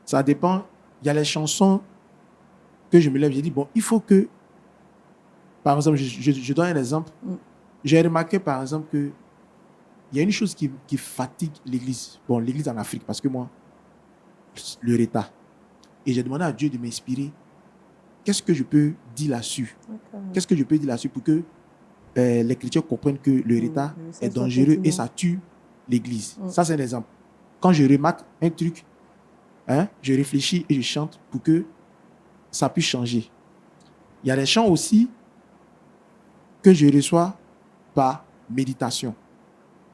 Ça dépend. Il y a les chansons que je me lève, j'ai dit, bon, il faut que, par exemple, je donne un exemple. J'ai remarqué, par exemple, que il y a une chose qui fatigue l'Église. Bon, l'Église en Afrique, parce que moi, le retard. Et j'ai demandé à Dieu de m'inspirer. Qu'est-ce que je peux dire là-dessus? Qu'est-ce que je peux dire là-dessus pour que les chrétiens comprennent que le retard est dangereux et ça tue l'Église? Ça, c'est un exemple. Quand je remarque un truc, je réfléchis et je chante pour que ça puisse changer. Il y a des chants aussi que je reçois par méditation.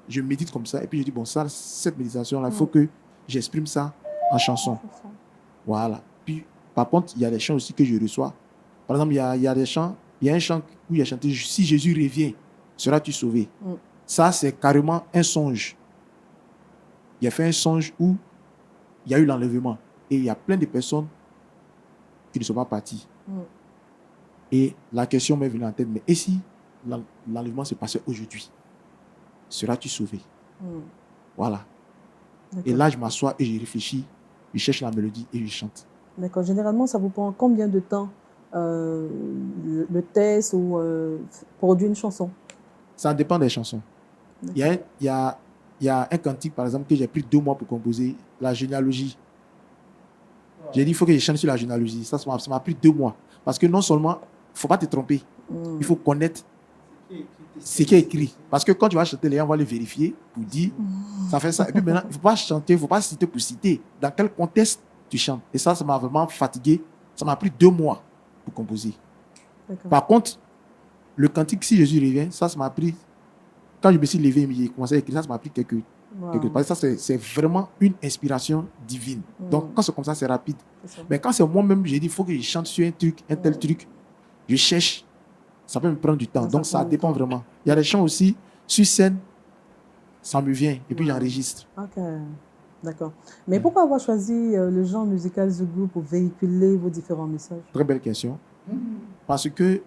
Je médite comme ça et puis je dis, bon, ça, cette méditation-là, il faut que j'exprime ça en chanson. Voilà. Puis, par contre, il y a des chants aussi que je reçois. Par exemple, il y a des chants, il y a un chant où il y a chanté, si Jésus revient, seras-tu sauvé? Ça, c'est carrément un songe. Il a fait un songe où il y a eu l'enlèvement. Et il y a plein de personnes qui ne sont pas parties. Et la question m'est venue en tête, mais et si l'enlèvement se passait aujourd'hui? Seras-tu sauvé? Voilà. Et là, je m'assois et je réfléchis, je cherche la mélodie et je chante. D'accord. Généralement, ça vous prend combien de temps le test ou produire une chanson? Ça dépend des chansons. Il y a un cantique, par exemple, que j'ai pris 2 mois pour composer, la généalogie. J'ai dit, il faut que je chante sur la généalogie. Ça m'a pris 2 mois. Parce que non seulement, il ne faut pas te tromper, il faut connaître ce qui est écrit. Parce que quand tu vas chanter, les gens vont le vérifier pour dire, ça fait ça. Et puis maintenant, il ne faut pas chanter, il ne faut pas citer pour citer. Dans quel contexte tu chantes? Et ça m'a vraiment fatigué. Ça m'a pris 2 mois pour composer. Par contre, le cantique, si Jésus revient, ça m'a pris, quand je me suis levé et j'ai commencé à écrire, ça m'a pris quelques parce que ça, c'est vraiment une inspiration divine. Donc, quand c'est comme ça, c'est rapide. Mais quand c'est moi-même, j'ai dit, il faut que je chante sur un truc, un tel truc, je cherche, ça peut me prendre du temps. Donc, ça dépend vraiment. Il y a des chants aussi, sur scène, ça me vient, et puis j'enregistre. Ok, d'accord. Mais pourquoi avoir choisi le genre musical Zouglou pour véhiculer vos différents messages? Très belle question. Parce que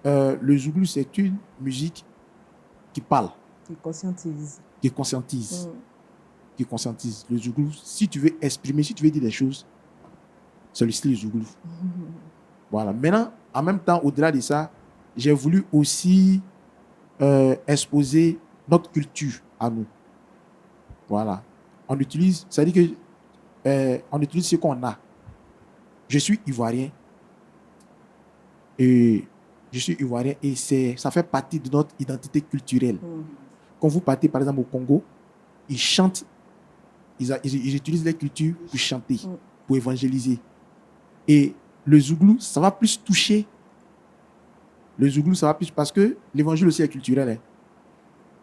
le Zouglou, c'est une musique qui parle. Qui conscientise. Qui conscientise. Qui conscientise. Le Zouglou, si tu veux exprimer, si tu veux dire des choses, c'est le style Zouglou. Voilà. Maintenant, en même temps, au-delà de ça, j'ai voulu aussi exposer notre culture à nous. Voilà. On utilise, c'est-à-dire que on utilise ce qu'on a. Je suis ivoirien et Je suis ivoirien et ça fait partie de notre identité culturelle. Quand vous partez, par exemple, au Congo, ils chantent, ils utilisent la culture pour chanter, pour évangéliser. Et le Zouglou, ça va plus toucher. Le Zouglou, ça va plus parce que l'évangile aussi est culturel. Hein.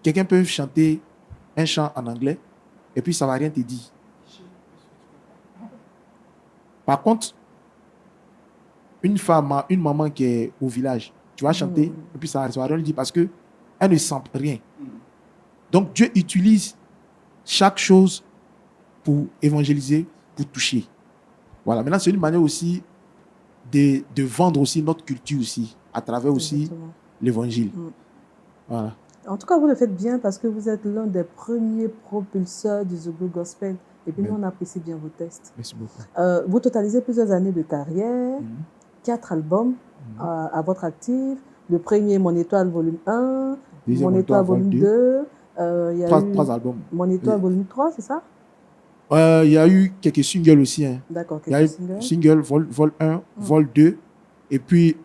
Quelqu'un peut chanter un chant en anglais et puis ça ne va rien te dire. Par contre, une femme, une maman qui est au village, tu vas chanter et puis ça va rien lui dire parce qu'elle ne sent rien. Donc Dieu utilise chaque chose pour évangéliser, pour toucher. Voilà. Maintenant, c'est une manière aussi de vendre aussi notre culture aussi, à travers aussi l'évangile. Voilà. En tout cas, vous le faites bien parce que vous êtes l'un des premiers propulseurs du Zouglou Gospel. Et puis, nous, on apprécie bien vos tests. Merci beaucoup. Vous totalisez plusieurs années de carrière, 4 albums à votre actif. Le premier, Mon Étoile, volume 1. Deuxième, Mon Étoile, volume 2. Il y a 3 albums. Mon Étoile, volume 3, c'est ça? Il y a eu quelques singles aussi. Hein. D'accord, Il y a eu quelques single, vol 1, vol 2. Et puis,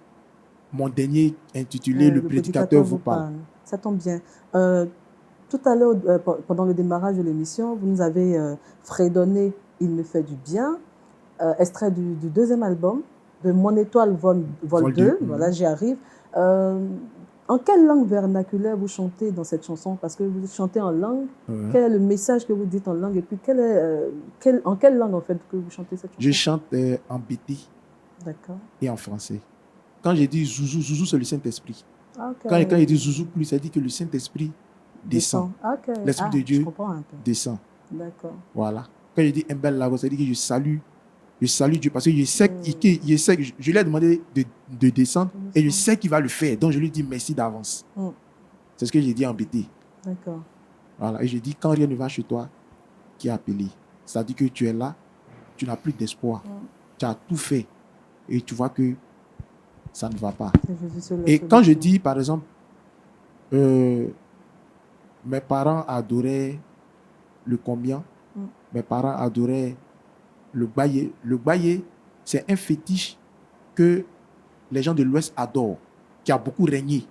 mon dernier intitulé Le Prédicateur vous parle. Ça tombe bien. Tout à l'heure, pendant le démarrage de l'émission, vous nous avez fredonné Il me fait du bien, extrait du deuxième album, de Mon Étoile, vol 2. Voilà, j'y arrive. En quelle langue vernaculaire vous chantez dans cette chanson? Parce que vous chantez en langue. Quel est le message que vous dites en langue? Et puis, en quelle langue, en fait, que vous chantez cette chanson? Je chante en bété et en français. Quand j'ai dit Zouzou, Zouzou, c'est le Saint-Esprit. Okay. Quand il dit Zouzou plus, ça dit que le Saint-Esprit descend. Okay. L'Esprit de Dieu descend. D'accord. Voilà. Quand il dit Mbel Lago, ça dit que je salue Dieu parce que je sais que je lui ai demandé de descendre et je sais qu'il va le faire. Donc je lui dis merci d'avance. C'est ce que j'ai dit en BT. D'accord. Voilà. Et je dis quand rien ne va chez toi, qui est appelé. Ça dit que tu es là, tu n'as plus d'espoir. Tu as tout fait et tu vois que ça ne va pas. Et quand je dis, par exemple, mes parents adoraient le combien, mes parents adoraient le baillé. Le baillé, c'est un fétiche que les gens de l'Ouest adorent, qui a beaucoup régné.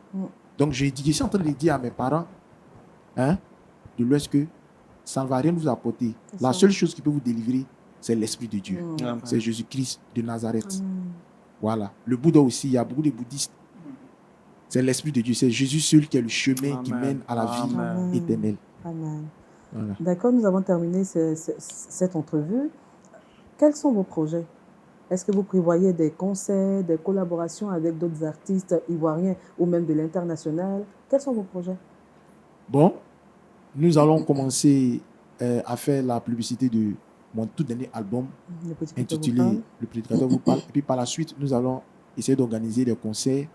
Donc, je suis en train de dire à mes parents de l'Ouest que ça ne va rien vous apporter. La seule chose qui peut vous délivrer, c'est l'Esprit de Dieu. C'est Jésus-Christ de Nazareth. Voilà. Le Bouddha aussi, il y a beaucoup de bouddhistes. C'est l'Esprit de Dieu. C'est Jésus seul qui est le chemin qui mène à la vie éternelle. Amen. Voilà. D'accord, nous avons terminé cette entrevue. Quels sont vos projets? Est-ce que vous prévoyez des concerts, des collaborations avec d'autres artistes ivoiriens ou même de l'international? Quels sont vos projets? Bon, nous allons commencer à faire la publicité de mon tout dernier album intitulé Le Prédicateur vous parle. Et puis par la suite, nous allons essayer d'organiser des concerts,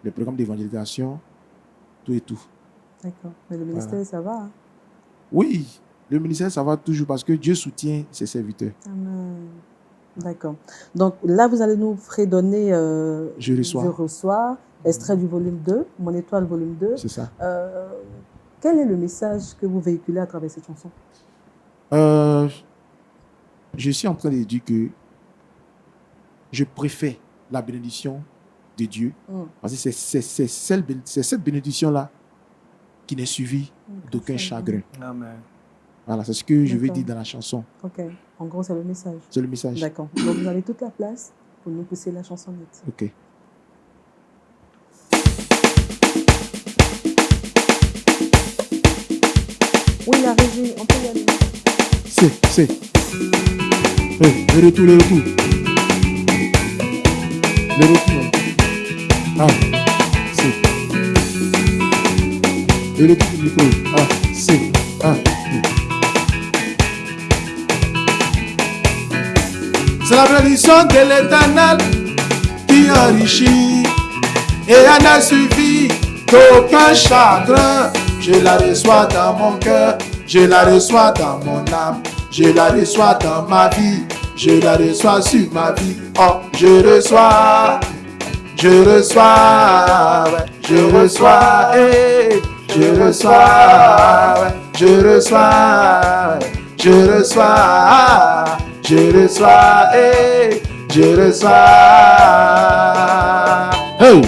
des programmes d'évangélisation, tout et tout. D'accord. Mais le ministère, ça va? Hein? Oui, le ministère, ça va toujours parce que Dieu soutient ses serviteurs. Amen. D'accord. Donc là, vous allez nous fredonner Je reçois, extrait du volume 2, Mon Étoile, volume 2. C'est ça. Quel est le message que vous véhiculez à travers cette chanson? Je suis en train de dire que je préfère la bénédiction de Dieu. Parce que c'est cette bénédiction-là qui n'est suivie d'aucun chagrin. Amen. Voilà, c'est ce que je vais dire dans la chanson. Ok. En gros, c'est le message. C'est le message. D'accord. Donc, vous avez toute la place pour nous pousser la chansonnette. Ok. Oui, la régie, on peut y aller. C'est. Le retour. Le retour. Ah, c'est. Le retour du micro. Ah, c'est. Ah. C'est la bénédiction de l'Éternel qui enrichit et en a suffi d'aucun chagrin. Je la reçois dans mon cœur, je la reçois dans mon âme, je la reçois dans ma vie, je la reçois sur ma vie. Oh, je reçois, je reçois, je reçois, je reçois, je reçois, je reçois, je reçois, je reçois. Hey!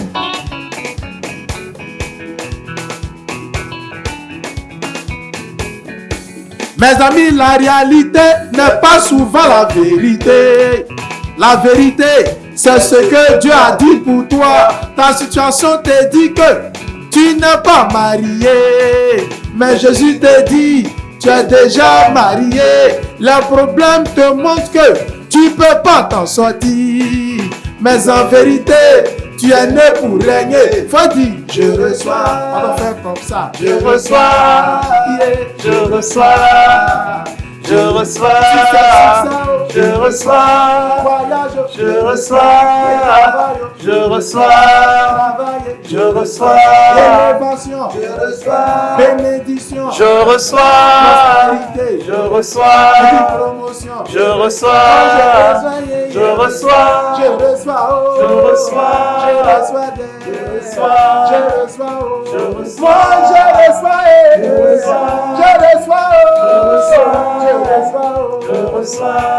Mes amis, la réalité n'est pas souvent la vérité. La vérité, c'est ce que Dieu a dit pour toi. Ta situation te dit que tu n'es pas marié. Mais Jésus te dit, tu es déjà marié. Les problèmes te montrent que tu ne peux pas t'en sortir. Mais en vérité, tu es né pour régner. Faut dire, je reçois. On va faire comme ça. Je reçois. Je reçois. Je reçois. Je reçois. Je reçois. Je reçois. Je reçois. Élévation. Je reçois. Bénédiction. Je reçois. Je reçois. Promotion. Je reçois. Je reçois. Je reçois. Je reçois. Je reçois. Je reçois. Je reçois. Je reçois. Je reçois. Je reçois. Je reçois. Je reçois.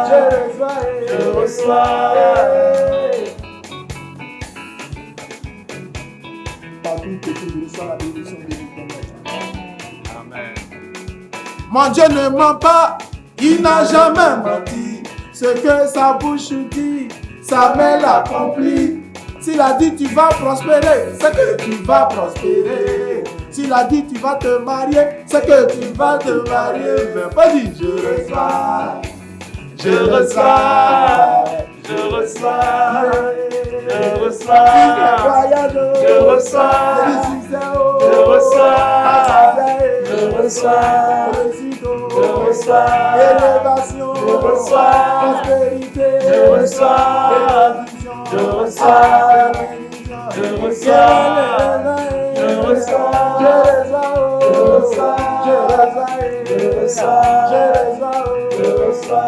Je reçois. Amen. Mon Dieu ne ment pas, il n'a jamais menti. Ce que sa bouche dit, sa main l'accomplit. S'il a dit tu vas prospérer, c'est que tu vas prospérer. S'il a dit tu vas te marier, c'est que tu vas te marier. Mais pas dit je reçois. Je reçois. Je reçois. Je reçois. Je reçois. Je reçois. Je reçois. Je reçois. Élévation. Je reçois. Prospérité. Je reçois. Je reçois. Je reçois. Je reçois. Je reçois. Je reçois. Je reçois.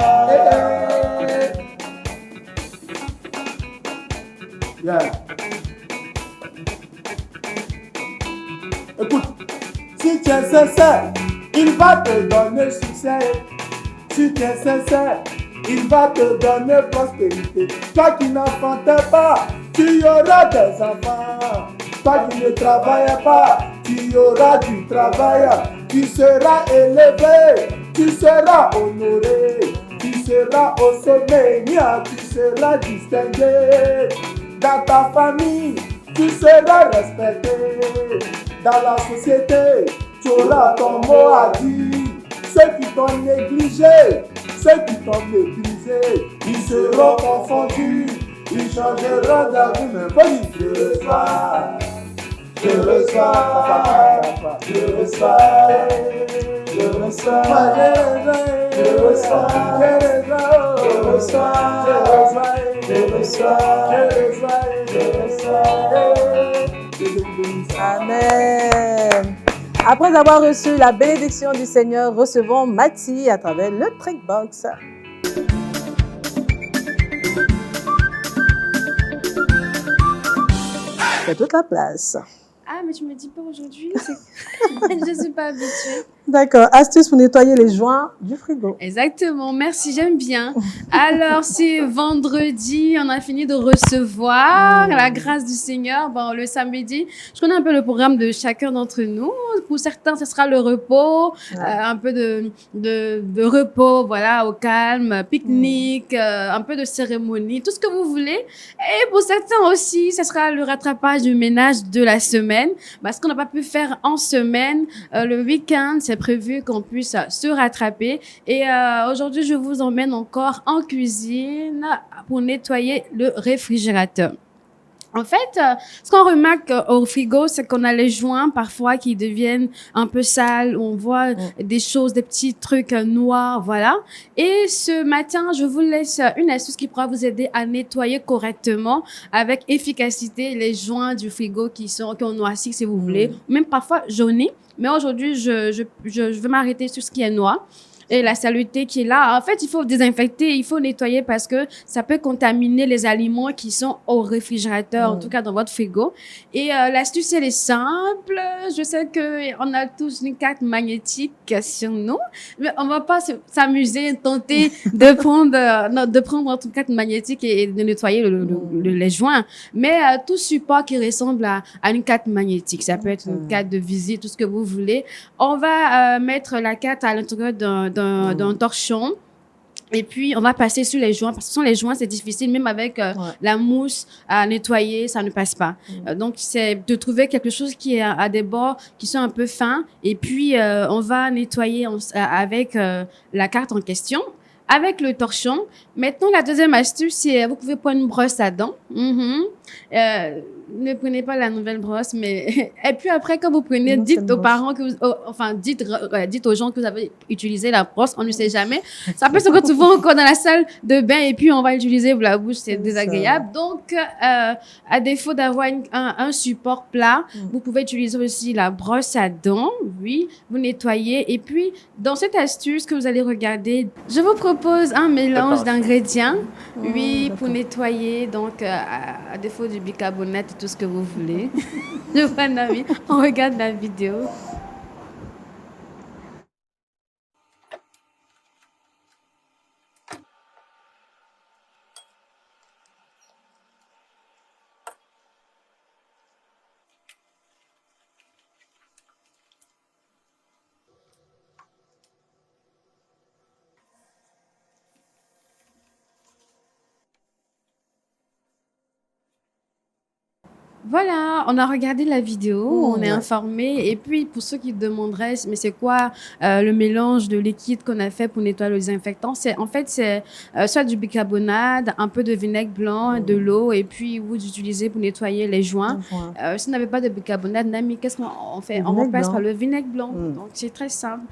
Yeah. Écoute, si tu es sincère, il va te donner succès. Si tu es sincère, il va te donner prospérité. Toi qui n'enfantais pas, tu auras des enfants. Toi qui ne travailles pas, tu auras du travail. Tu seras élevé, tu seras honoré, tu seras au sommet, tu seras distingué. Dans ta famille, tu seras respecté. Dans la société, tu auras ton mot à dire. Ceux qui t'ont négligé, ceux qui t'ont méprisé, ils seront confondus, ils changeront d'avis. Mais pas dit, je reçois, je reçois, je reçois, je reçois, je reçois, Amen. Après avoir reçu la bénédiction du Seigneur, recevons Mathie à travers le Trickbox. C'est toute la place. Ah, mais tu me dis pas aujourd'hui. Je ne suis pas habituée. D'accord. Astuce pour nettoyer les joints du frigo. Exactement. Merci, j'aime bien. Alors, c'est vendredi. On a fini de recevoir la grâce du Seigneur. Bon, le samedi, je connais un peu le programme de chacun d'entre nous. Pour certains, ce sera le repos, un peu de repos, voilà, au calme, pique-nique, un peu de cérémonie, tout ce que vous voulez. Et pour certains aussi, ce sera le rattrapage du ménage de la semaine. Parce qu'on n'a pas pu faire en semaine, le week-end, c'est prévu qu'on puisse se rattraper. Et aujourd'hui, je vous emmène encore en cuisine pour nettoyer le réfrigérateur. En fait, ce qu'on remarque au frigo, c'est qu'on a les joints parfois qui deviennent un peu sales. On voit des choses, des petits trucs noirs, voilà. Et ce matin, je vous laisse une astuce qui pourra vous aider à nettoyer correctement, avec efficacité, les joints du frigo qui ont noirci, si vous voulez, même parfois jaunis. Mais aujourd'hui, je vais m'arrêter sur ce qui est noir. Et la saleté qui est là. En fait, il faut désinfecter, il faut nettoyer parce que ça peut contaminer les aliments qui sont au réfrigérateur, en tout cas dans votre frigo. Et l'astuce, elle est simple. Je sais qu'on a tous une carte magnétique sur nous, mais on va pas s'amuser, tenter de prendre notre carte magnétique et de nettoyer les joints. Mais tout support qui ressemble à une carte magnétique, ça peut être une carte de visite, tout ce que vous voulez. On va mettre la carte à l'intérieur d'un d'un torchon. Et puis, on va passer sur les joints, parce que sans les joints, c'est difficile, même avec la mousse à nettoyer, ça ne passe pas. Donc, c'est de trouver quelque chose qui est à des bords qui sont un peu fins. Et puis, on va nettoyer avec la carte en question, avec le torchon. Maintenant, la deuxième astuce, c'est vous pouvez prendre une brosse à dents. Ne prenez pas la nouvelle brosse, mais et puis après quand vous prenez, dites aux parents que dites aux gens que vous avez utilisé la brosse. On ne sait jamais. Ça peut se retrouver encore dans la salle de bain et puis on va utiliser pour la bouche, c'est désagréable. Donc, à défaut d'avoir un support plat, vous pouvez utiliser aussi la brosse à dents. Oui, vous nettoyez et puis dans cette astuce que vous allez regarder, je vous propose un mélange d'ingrédients. Oui, pour nettoyer. Donc, à défaut du bicarbonate, tout ce que vous voulez. Je vois un ami, on regarde la vidéo. Voilà, on a regardé la vidéo, on est informé. Et puis, pour ceux qui demanderaient, mais c'est quoi le mélange de liquide qu'on a fait pour nettoyer le désinfectant? C'est soit du bicarbonate, un peu de vinaigre blanc, de l'eau, et puis vous utilisez pour nettoyer les joints. Si vous n'avez pas de bicarbonate, Nami, qu'est-ce qu'on fait? On remplace par le vinaigre blanc. Donc, c'est très simple.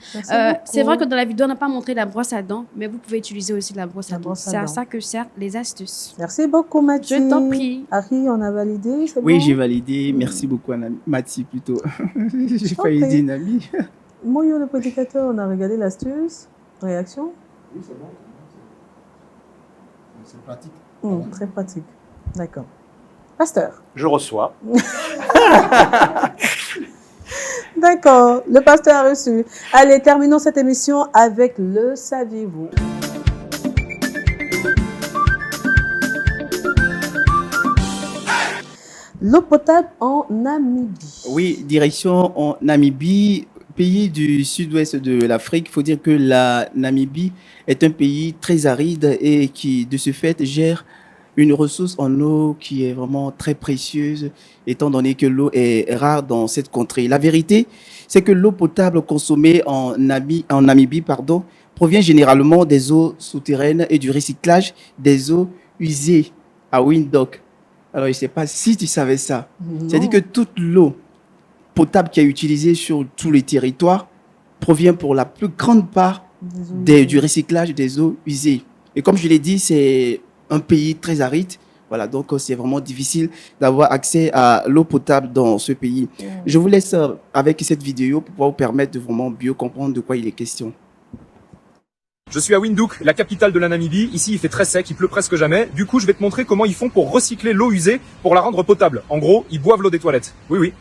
C'est vrai que dans la vidéo, on n'a pas montré la brosse à dents, mais vous pouvez utiliser aussi la brosse à dents. C'est à ça que servent les astuces. Merci beaucoup, Mathie. Je t'en prie. Harry, on a validé, c'est Oui, bon? j'ai validé. Merci beaucoup, Mathie, plutôt. J'ai failli dire Nami. Moyo, le prédicateur, on a regardé l'astuce. Réaction? Oui, c'est bon. C'est pratique. Très pratique. D'accord. Pasteur. Je reçois. D'accord, le pasteur a reçu. Allez, terminons cette émission avec le saviez-vous. L'eau potable en Namibie. Oui, direction en Namibie, pays du sud-ouest de l'Afrique. Il faut dire que la Namibie est un pays très aride et qui, de ce fait, gère une ressource en eau qui est vraiment très précieuse, étant donné que l'eau est rare dans cette contrée. La vérité, c'est que l'eau potable consommée en Namibie, provient généralement des eaux souterraines et du recyclage des eaux usées à Windhoek. Alors, je ne sais pas si tu savais ça. C'est-à-dire que toute l'eau potable qui est utilisée sur tous les territoires provient pour la plus grande part du recyclage des eaux usées. Et comme je l'ai dit, c'est un pays très aride. Voilà, donc c'est vraiment difficile d'avoir accès à l'eau potable dans ce pays. Je vous laisse avec cette vidéo pour pouvoir vous permettre de vraiment mieux comprendre de quoi il est question. Je suis à Windhoek, la capitale de la Namibie. Ici, il fait très sec, il pleut presque jamais. Du coup, je vais te montrer comment ils font pour recycler l'eau usée pour la rendre potable. En gros, ils boivent l'eau des toilettes. Oui, oui.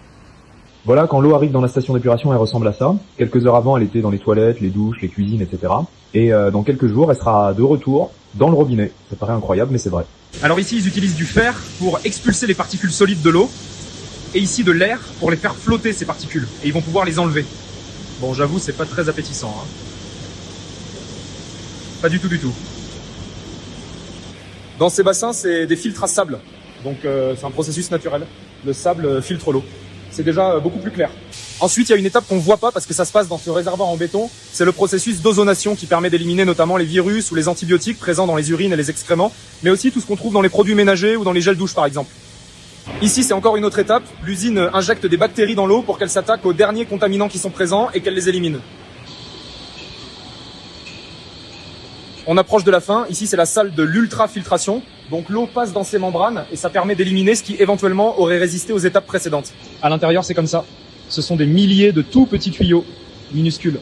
Voilà, quand l'eau arrive dans la station d'épuration, elle ressemble à ça. Quelques heures avant, elle était dans les toilettes, les douches, les cuisines, etc. Et dans quelques jours, elle sera de retour dans le robinet. Ça paraît incroyable, mais c'est vrai. Alors ici, ils utilisent du fer pour expulser les particules solides de l'eau. Et ici, de l'air pour les faire flotter, ces particules. Et ils vont pouvoir les enlever. Bon, j'avoue, c'est pas très appétissant, hein. Pas du tout, du tout. Dans ces bassins, c'est des filtres à sable. Donc c'est un processus naturel. Le sable filtre l'eau. C'est déjà beaucoup plus clair. Ensuite, il y a une étape qu'on ne voit pas parce que ça se passe dans ce réservoir en béton. C'est le processus d'ozonation qui permet d'éliminer notamment les virus ou les antibiotiques présents dans les urines et les excréments, mais aussi tout ce qu'on trouve dans les produits ménagers ou dans les gels douche par exemple. Ici, c'est encore une autre étape. L'usine injecte des bactéries dans l'eau pour qu'elles s'attaquent aux derniers contaminants qui sont présents et qu'elles les éliminent. On approche de la fin. Ici, c'est la salle de l'ultrafiltration. Donc l'eau passe dans ces membranes et ça permet d'éliminer ce qui éventuellement aurait résisté aux étapes précédentes. À l'intérieur, c'est comme ça. Ce sont des milliers de tout petits tuyaux minuscules.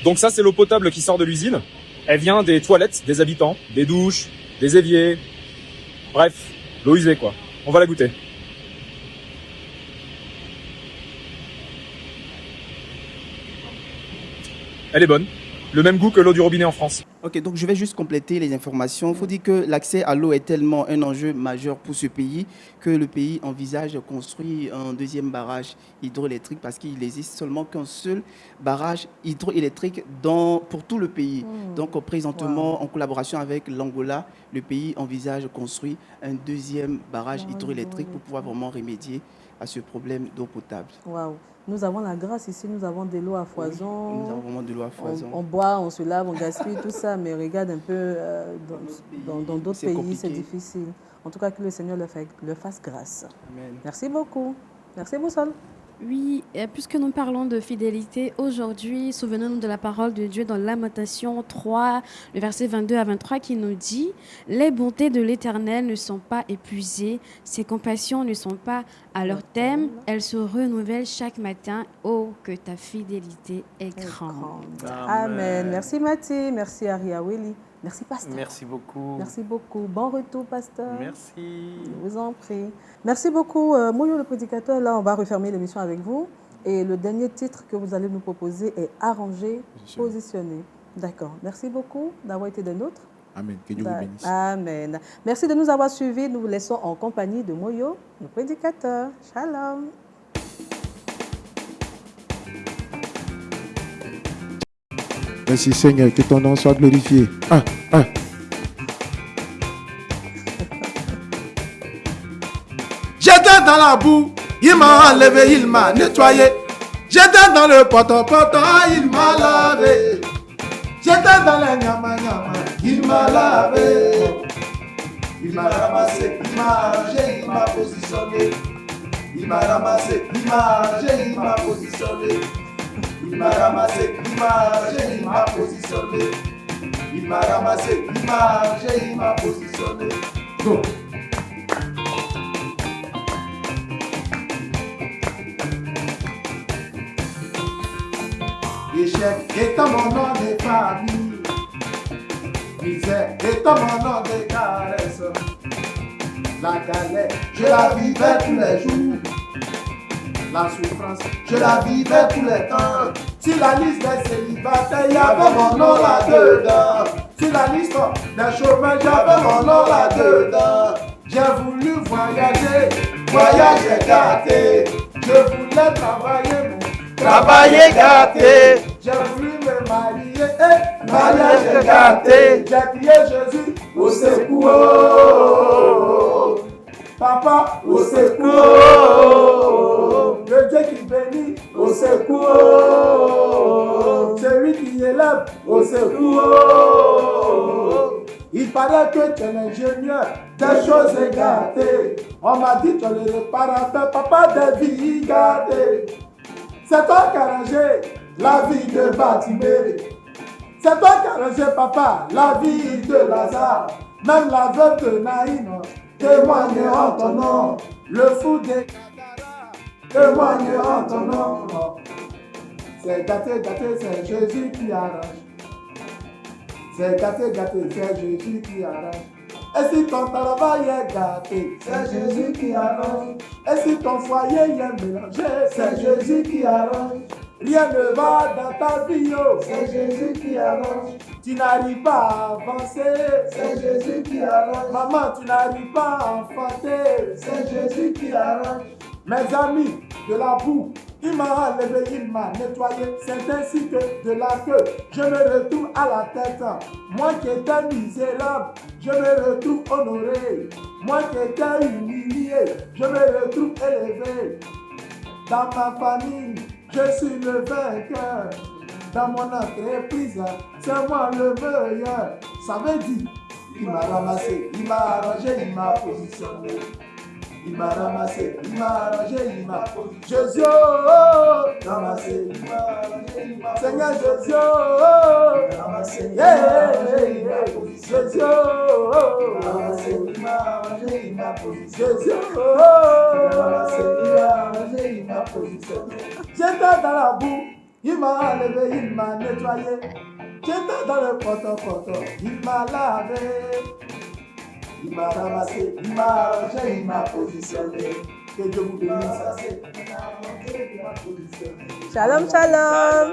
Donc ça, c'est l'eau potable qui sort de l'usine. Elle vient des toilettes des habitants, des douches, des éviers. Bref, l'eau usée quoi. On va la goûter. Elle est bonne. Le même goût que l'eau du robinet en France. Ok, donc je vais juste compléter les informations. Il faut dire que l'accès à l'eau est tellement un enjeu majeur pour ce pays que le pays envisage de construire un deuxième barrage hydroélectrique parce qu'il n'existe seulement qu'un seul barrage hydroélectrique pour tout le pays. Donc présentement, en collaboration avec l'Angola, le pays envisage de construire un deuxième barrage hydroélectrique pour pouvoir vraiment remédier à ce problème d'eau potable. Waouh. Nous avons la grâce ici, nous avons de l'eau à foison. Oui, nous avons vraiment de l'eau à foison. On boit, on se lave, on gaspille, tout ça, mais regarde un peu, dans d'autres pays, c'est difficile. En tout cas, que le Seigneur leur fasse grâce. Amen. Merci beaucoup. Merci Boussole. Oui, puisque nous parlons de fidélité, aujourd'hui, souvenons-nous de la parole de Dieu dans Lamentation 3, le verset 22 à 23 qui nous dit « Les bontés de l'Éternel ne sont pas épuisées, ses compassions ne sont pas à leur terme, elles se renouvellent chaque matin. Oh, que ta fidélité est grande. » Amen. Merci Mathie, merci Aria Willy. Merci, pasteur. Merci beaucoup. Merci beaucoup. Bon retour, pasteur. Merci. Je vous en prie. Merci beaucoup. Moyo, le prédicateur, là, on va refermer l'émission avec vous. Et le dernier titre que vous allez nous proposer est Arranger, positionner. D'accord. Merci beaucoup d'avoir été des nôtres. Amen. Que Dieu vous bénisse. Amen. Merci de nous avoir suivis. Nous vous laissons en compagnie de Moyo, le prédicateur. Shalom. Merci Seigneur, que ton nom soit glorifié. J'étais dans la boue, il m'a enlevé, il m'a nettoyé. J'étais dans le poteau, il m'a lavé. J'étais dans la nyama, il m'a lavé. Il m'a ramassé, il m'a arrangé, il m'a positionné. Il m'a ramassé, il m'a arrangé, il m'a positionné. Il m'a ramassé, il m'a arrangé, il m'a positionné. Il m'a ramassé, il m'a arrangé, il m'a positionné. Go. Échec étant mon nom de famille, misère étant mon nom de caresse. La galère, je la vivais tous les jours. La souffrance, je la vivais tous les temps. Sur la liste des célibataires, il y avait mon nom là-dedans. Sur la liste des chômeurs, j'avais mon nom là-dedans. J'ai voulu voyager, voyager gâté. Je voulais travailler gâté. J'ai voulu me marier, mariage gâté. J'ai crié Jésus au secours. Papa, au secours. Le Dieu qui bénit, au secours. Celui qui élève, au secours. Il paraît que tu es l'ingénieur des choses gâtées. On m'a dit que tu es le réparateur, papa des vies gâtées. C'est toi qui as arrangé la vie de Batimé. C'est toi qui as arrangé, papa, la vie de Lazare. Même la veuve de Naïm témoigne en ton nom. Le fou des Gadara témoigne en ton nom. C'est gâté, c'est Jésus qui arrange. C'est gâté, c'est Jésus qui arrange. Et si ton travail est gâté, c'est Jésus qui arrange. Et si ton foyer est mélangé, c'est Jésus qui arrange. Rien ne va dans ta vie, oh, c'est Jésus qui arrange. Tu n'arrives pas à avancer, c'est Jésus qui arrange. Maman, tu n'arrives pas à enfanter, c'est Jésus qui arrange. Mes amis, de la boue, il m'a enlevé, il m'a nettoyé. C'est ainsi que de la queue, je me retrouve à la tête. Moi qui étais misérable, je me retrouve honoré. Moi qui étais humilié, je me retrouve élevé. Dans ma famille, je suis le vainqueur. Dans mon entreprise, c'est moi le meilleur. Ça veut dire, il m'a ramassé, il m'a arrangé, il m'a positionné. Il m'a ramassé, il m'a arrangé, il m'a positionné. Jésus, oh, ramassé, il m'a arrangé, il m'a positionné. Seigneur Jésus, oh, ramassé, il m'a arrangé, il m'a positionné. Jésus, oh, ramassé, il m'a arrangé, il m'a positionné. Jésus, oh, ramassé, il m'a arrangé, il m'a positionné. J'étais dans la boue, il m'a enlevé, il m'a nettoyé. J'étais dans le poteau, il m'a lavé. Il m'a ramassé, il m'a arrangé, il m'a positionné. Que Dieu vous bénisse. Shalom, shalom.